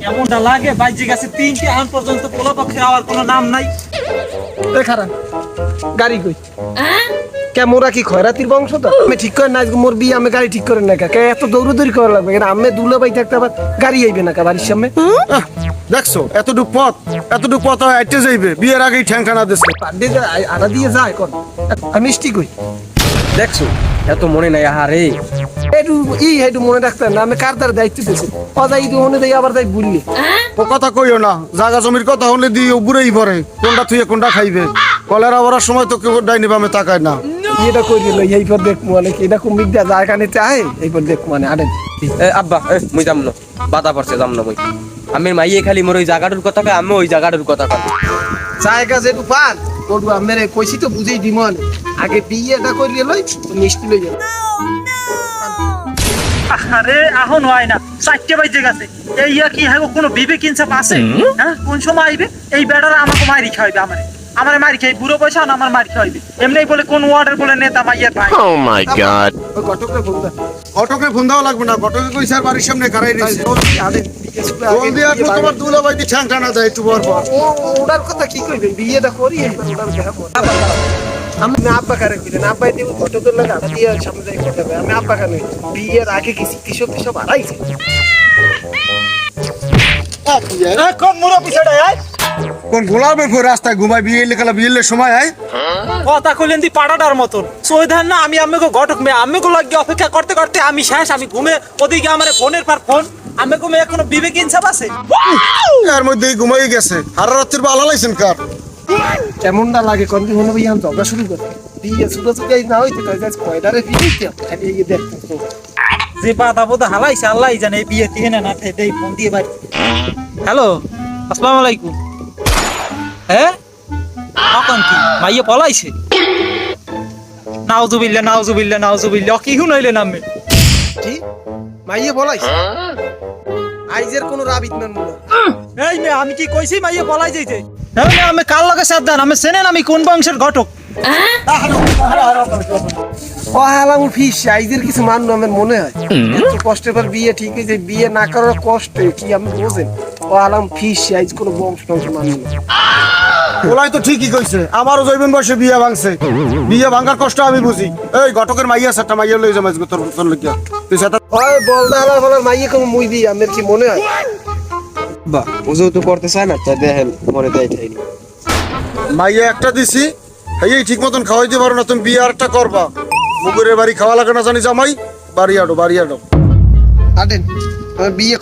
এমনটা লাগে বাইজে গেছে 3টে আন পর্যন্ত পোলা পক্ষের আওয়ার কোনো নাম নাই। এ খারাপ গাড়ি কই কে মোরা কি খয়রাতির বংশ তো আমি ঠিক করে না মোর বিয়ে আমি গাড়ি ঠিক করে না কে এত দৌড়াদৌড়ি করা লাগবে কেন আমি দুলে বাই থাকতে আবার গাড়ি আইবে না কা বাড়ির সামনে দেখছো এতটুক পথ আইতে যাইবে বিয়ের আগেই ঠ্যাংখানা দিচ্ছে। আড়া দিয়ে যায় কোন আমি মিষ্টি কই দেখছো এত মনে নাই আহারে। একটু মনে রাখতে না আমি কার দ্বারা দায়িত্ব দিয়েছি অজাই মনে দেয় আবার তাই বললি ও কথা কইও না, জাগা জমির কথা হলে দিয়ে বুড়েই পড়ে কোনটা থুয়ে কোনটা খাইবে। কলেরা ভরার সময় তো কেউ ডাইনি বামে তাকায় না। এটা কই দিল এইপর দেখ মানে কি এটা কুমিক দেয়া যায় কানে চায় এইপর দেখ মানে আড়েন আব্বা মুই যাম না, বাধা পড়ছে যাম না মুই। আমি মাইয়ে খালি মোর ওই জায়গাটার কথা কয়, আমি ওই জায়গাটার কথা কয়। জায়গা যেটু পান ওটু আমেরে কইছি তো বুঝেই দিম আগে বিয়েটা করিয়ে লই মিষ্টি লই যাবে। আরে এখন হয় না, 4টে বাইজে গেছে। এই কি হয় কোনো বিবেক ইনসাফ আছে? হ্যাঁ কোন সময় আইবে এই বেড়ারা আমাকে মারি খাইবে, আমারে মারি খাই বুড়ো পয়সা না আমার মারি খাইবে। এমনি বলে কোন ওয়ার্ডের বলে নেতা মাইয়ের ভাই। Oh my god. ঘটকরে ফোন দা ঘটকে ফোন দেওয়া লাগবে না, ঘটকে কইছে আর বাড়ির সামনে খারাই রইছে। আরে জলদি আসো, তোমার দুলা বাইতে ঠ্যাংখানা দেয় একটু পর পর। ওটার কথা কি কইবেন বিয়েটা করি এইবার ওটার দেখা পর আমি না আব্বা কারে কইলেন আব্বাই দিব ঘটকের লাগা দিয়ে সামনে যাই কথা হবে আমি আব্বা কানে বিয়ের আগে কি কৃষক কৃষক হারাইছে কোন মুরো পিছাড়া আয় কোন গোলাপে ফোর রাস্তায় ঘুমায় বিয়ে লেখালা বিয়ের সময় আয়। কথা কইলেন দি পাড়াটার মতন সইধান না। আমি আমাকে ঘটক মে আমাকে লাগি অপেক্ষা করতে করতে আমি শেষ। আমি ঘুমে ওদিকে আমার ফোনের পর ফোন আমি ঘুমে কোনো বিবেক ইনসাফ আছে? এর মধ্যেই ঘুমাই গেছে। হারা রাত্রির বালা লাইছেন কার? কেমনটা লাগে কোন দিন হলো বিয়ান ঝগড়া শুরু করে বিয়ে শুরু শুরু না হইতে তাই গাছ কয়দারে বিয়েতে খালি এই দেখতো যে পাতা পোতা হালাইছে আল্লাহ জানে এই বিয়ে দিয়ে না দেই ফোন দিয়ে বাড়ি। হ্যালো আসসালামু আলাইকুম। হ্যাঁ এখন কি মাইয়ে পলাইছে? নাউজুবিল্লাহ নাউজুবিল্লাহ নাউজুবিল্লাহ কি হুনাইলেন আমি? ঠিক মাইয়ে বলাইছে আইজের কোনো রাবিত মান না এই মে আমি কি কইছি মাইয়ে পলাই যাইতে? হ্যাঁ মে আমি কাল লাগে সাবধান আমি চেনেন আমি কোন বংশের ঘটক। ও হালাম ফিস আইজের কিছু মান আমার মনে হয় এত কষ্টের পর বিয়ে ঠিক হয়েছে বিয়ে না করার কষ্ট কি আপনি বোঝেন ও হালাম ফিস আইজ কোনো বংশ টংশ মানে না ওলাই তো ঠিকই কইছে, আমারও জৈবন বয়সে বিয়ে ভাঙছে। বিয়ে ভাঙার কষ্ট আমি বুঝি। এই ঘটকের মাইয়া সাতটা মাইয়া লই যাম আজকে তোর তোর লাগিয়া তুই সাথে ওই বলদা হালার বলার মাইয়ে কোনো মুই দি আমার কি মনে হয় বা ওজো তো করতে চায় না, তাই দেখেন মরে দেয় ঠাইনি। মাইয়া একটা দিছি এই ঠিক মতন খাওয়াইতে পারো না, তুমি বিয়ে আরেকটা করবা। মুগুরের বাড়ি খাওয়া লাগে না জানি জামাই, বাড়ি আডো আদেন বিয়ে